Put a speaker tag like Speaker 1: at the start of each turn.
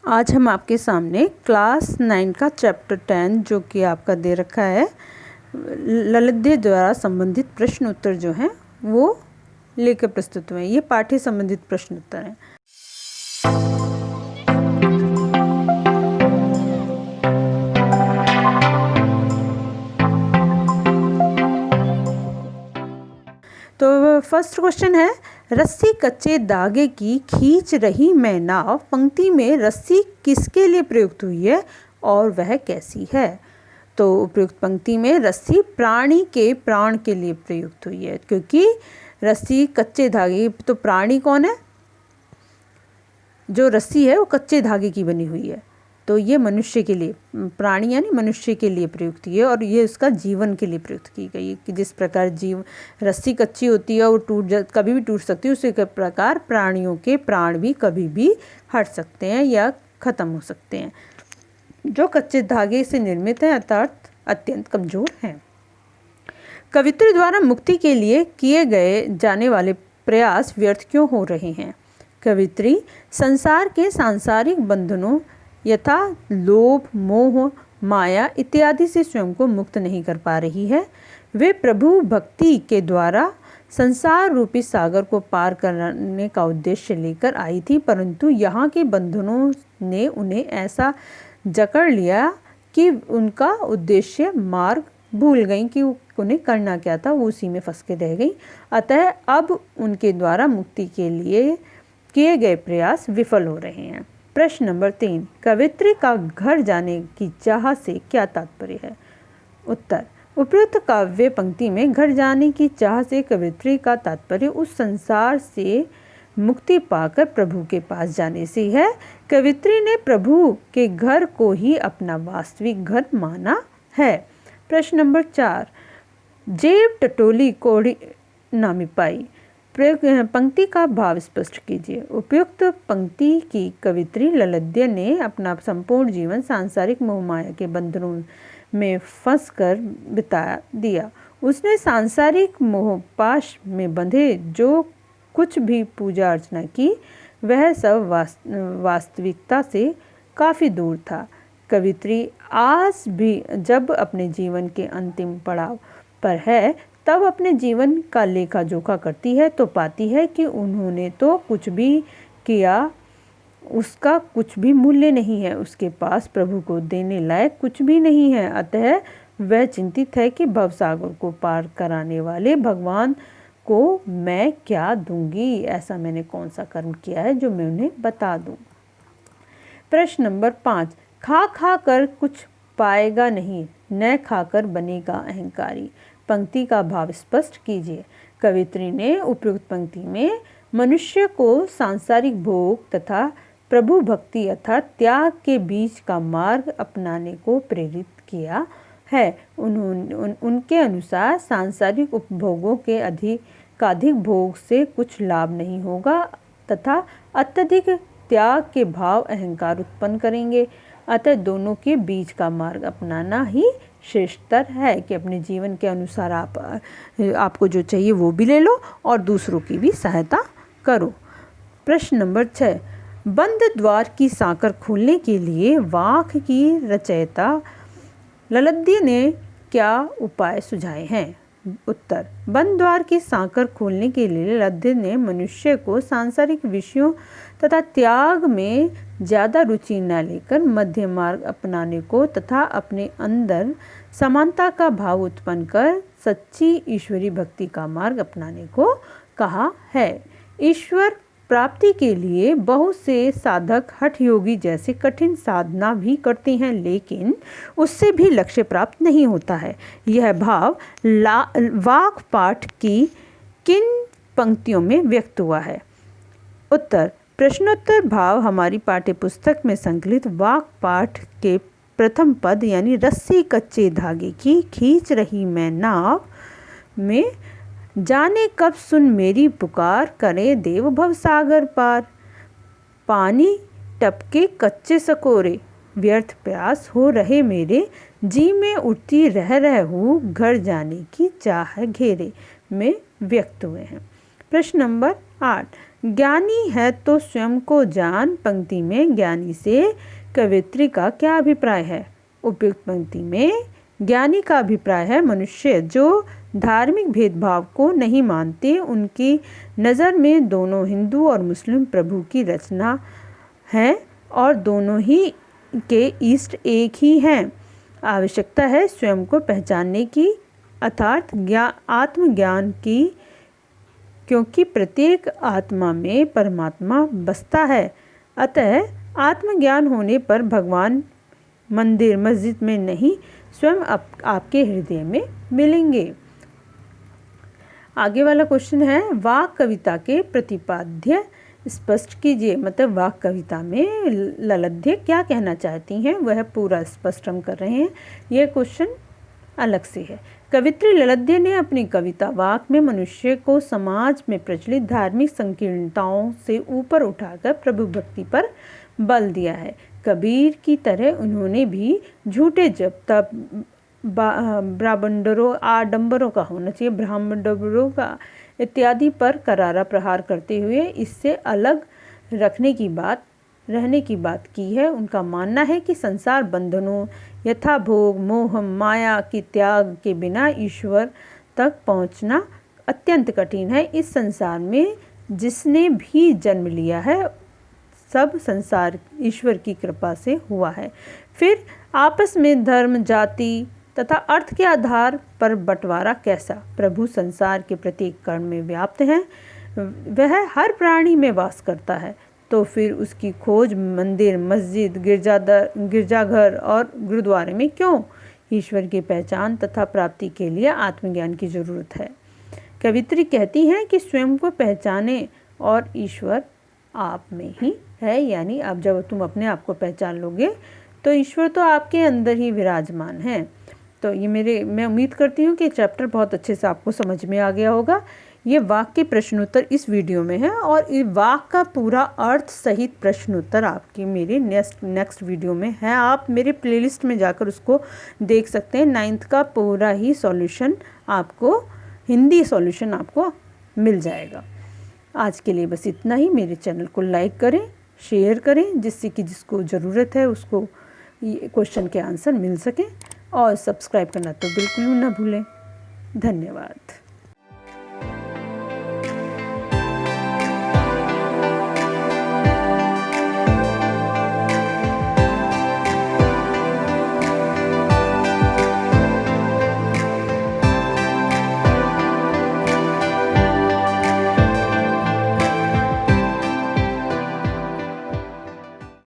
Speaker 1: आज हम आपके सामने क्लास 9 का चैप्टर 10 जो कि आपका दे रखा है ललित द्वारा संबंधित प्रश्न उत्तर जो हैं वो लेकर प्रस्तुत हुए हैं। ये पाठ्य संबंधित प्रश्न उत्तर हैं। तो फर्स्ट क्वेश्चन है, रस्सी कच्चे धागे की खींच रही मैं नाव, पंक्ति में रस्सी किसके लिए प्रयुक्त हुई है और वह कैसी है? तो उपयुक्त पंक्ति में रस्सी प्राणी के प्राण के लिए प्रयुक्त हुई है, क्योंकि रस्सी कच्चे धागे, तो प्राणी कौन है? जो रस्सी है वो कच्चे धागे की बनी हुई है, तो ये मनुष्य के लिए, प्राणी यानी मनुष्य के लिए प्रयुक्त की है और ये उसका जीवन के लिए प्रयुक्त की गई है कि जिस प्रकार रस्सी कच्ची होती है और कभी भी टूट सकती है, उसी के प्रकार प्राणियों के प्राण भी कभी भी हट सकते हैं या ख़त्म हो सकते हैं जो कच्चे धागे से निर्मित है, अर्थात अत्यंत कमज़ोर हैं। कवित्री द्वारा मुक्ति के लिए किए गए जाने वाले प्रयास व्यर्थ क्यों हो रहे हैं? कवित्री संसार के सांसारिक बंधनों यथा लोभ, मोह, माया इत्यादि से स्वयं को मुक्त नहीं कर पा रही है। वे प्रभु भक्ति के द्वारा संसार रूपी सागर को पार करने का उद्देश्य लेकर आई थी, परंतु यहाँ के बंधनों ने उन्हें ऐसा जकड़ लिया कि उनका उद्देश्य मार्ग भूल गई कि उन्हें करना क्या था, वो उसी में फंस के रह गई। अतः अब उनके द्वारा मुक्ति के लिए किए गए प्रयास विफल हो रहे हैं। प्रश्न नंबर 3, कवित्री का घर जाने की चाह से क्या तात्पर्य है? उत्तर, उपयुक्त काव्य पंक्ति में घर जाने की चाह से कवित्री का तात्पर्य उस संसार से मुक्ति पाकर प्रभु के पास जाने से है। कवित्री ने प्रभु के घर को ही अपना वास्तविक घर माना है। प्रश्न नंबर 4, जेब टटोली कोड़ी नामी पाई, पंक्ति का भाव स्पष्ट कीजिए। उपयुक्त पंक्ति की कवित्री ललित ने अपना संपूर्ण जीवन सांसारिक मोहमाया के बंधनों में फंसकर बिता दिया। उसने सांसारिक मोहपाश में बंधे जो कुछ भी पूजा अर्चना की, वह सब वास्तविकता से काफ़ी दूर था। कवित्री आज भी जब अपने जीवन के अंतिम पड़ाव पर है, तब अपने जीवन का लेखा जोखा करती है तो पाती है कि उन्होंने तो कुछ भी किया, उसका कुछ भी मूल्य नहीं है, उसके पास प्रभु को देने लायक कुछ भी नहीं है। अतः वह चिंतित है कि भवसागर को पार कराने वाले भगवान को मैं क्या दूंगी, ऐसा मैंने कौन सा कर्म किया है जो मैं उन्हें बता दूं। प्रश्न नंबर 5, खा खा कर कुछ पाएगा नहीं, न खाकर बनेगा अहंकारी, पंक्ति का भाव स्पष्ट कीजिए। कवित्री ने उपयुक्त पंक्ति में मनुष्य को सांसारिक भोग तथा प्रभु भक्ति अर्थात त्याग के बीच का मार्ग अपनाने को प्रेरित किया है। उनके अनुसार सांसारिक उपभोगों के अधिक भोग से कुछ लाभ नहीं होगा तथा अत्यधिक त्याग के भाव अहंकार उत्पन्न करेंगे। अतः दोनों के बीच का मार्ग अपनाना ही श्रेष्ठतर है कि अपने जीवन के अनुसार आपको जो चाहिए वो भी ले लो और दूसरों की भी सहायता करो। प्रश्न नंबर 6, बंद द्वार की सांकर खोलने के लिए वाक की रचयिता ललित ने क्या उपाय सुझाए हैं? उत्तर, बंद द्वार की सांकर खोलने के लिए ललित ने मनुष्य को सांसारिक विषयों तथा त्याग में ज़्यादा रुचि न लेकर मध्य मार्ग अपनाने को तथा अपने अंदर समानता का भाव उत्पन्न कर सच्ची ईश्वरी भक्ति का मार्ग अपनाने को कहा है। ईश्वर प्राप्ति के लिए बहुत से साधक हठ योगी जैसे कठिन साधना भी करते हैं, लेकिन उससे भी लक्ष्य प्राप्त नहीं होता है। यह भाव वाक पाठ की किन पंक्तियों में व्यक्त हुआ है? उत्तर, प्रश्नोत्तर भाव हमारी पाठ्य पुस्तक में संकलित वाक पाठ के प्रथम पद यानी रस्सी कच्चे धागे की खींच रही मैं नाव में, जाने कब सुन मेरी पुकार, करे देव भव सागर पार, पानी टपके कच्चे सकोरे, व्यर्थ प्यास हो रहे मेरे, जी में उठती रह हूँ घर जाने की चाह घेरे में व्यक्त हुए हैं। प्रश्न नंबर 8, ज्ञानी है तो स्वयं को जान पंक्ति में ज्ञानी से कवित्री का क्या अभिप्राय है? उपयुक्त पंक्ति में ज्ञानी का अभिप्राय है मनुष्य जो धार्मिक भेदभाव को नहीं मानते, उनकी नज़र में दोनों हिंदू और मुस्लिम प्रभु की रचना है और दोनों ही के इष्ट एक ही हैं। आवश्यकता है स्वयं को पहचानने की अर्थात आत्मज्ञान की, क्योंकि प्रत्येक आत्मा में परमात्मा बसता है। अतः आत्मज्ञान होने पर भगवान मंदिर मस्जिद में नहीं स्वयं आपके हृदय में मिलेंगे। आगे वाला क्वेश्चन है, वाक कविता के प्रतिपाद्य स्पष्ट कीजिए। मतलब वाक कविता में ललध्य क्या कहना चाहती हैं वह पूरा स्पष्ट हम कर रहे हैं। यह क्वेश्चन अलग से है। कवित्री ललध्य ने अपनी कविता वाक में मनुष्य को समाज में प्रचलित धार्मिक संकीर्णताओं से ऊपर उठाकर प्रभु भक्ति पर बल दिया है। कबीर की तरह उन्होंने भी झूठे जप तप ब्राह्मणों आडंबरों का होना चाहिए ब्राह्मणों का इत्यादि पर करारा प्रहार करते हुए इससे अलग रहने की बात की है। उनका मानना है कि संसार बंधनों यथा भोग मोह माया के त्याग के बिना ईश्वर तक पहुंचना अत्यंत कठिन है। इस संसार में जिसने भी जन्म लिया है सब संसार ईश्वर की कृपा से हुआ है। फिर आपस में धर्म जाति तथा अर्थ के आधार पर बंटवारा कैसा? प्रभु संसार के प्रत्येक कण में व्याप्त हैं, वह हर प्राणी में वास करता है, तो फिर उसकी खोज मंदिर मस्जिद गिरजाघर और गुरुद्वारे में क्यों? ईश्वर की पहचान तथा प्राप्ति के लिए आत्मज्ञान की जरूरत है। कवित्री कहती हैं कि स्वयं को पहचाने और ईश्वर आप में ही है, यानी अब जब तुम अपने आप को पहचान लोगे तो ईश्वर तो आपके अंदर ही विराजमान है। तो ये मैं उम्मीद करती हूँ कि चैप्टर बहुत अच्छे से आपको समझ में आ गया होगा। ये वाक के प्रश्नोत्तर इस वीडियो में है और ये वाक का पूरा अर्थ सहित प्रश्नोत्तर आपकी मेरे नेक्स्ट वीडियो में है। आप मेरे प्लेलिस्ट में जाकर उसको देख सकते हैं। 9th का पूरा ही सॉल्यूशन आपको, हिंदी सॉल्यूशन आपको मिल जाएगा। आज के लिए बस इतना ही। मेरे चैनल को लाइक करें, शेयर करें, जिससे कि जिसको ज़रूरत है उसको ये क्वेश्चन के आंसर मिल सके, और सब्सक्राइब करना तो बिल्कुल ना भूलें। धन्यवाद।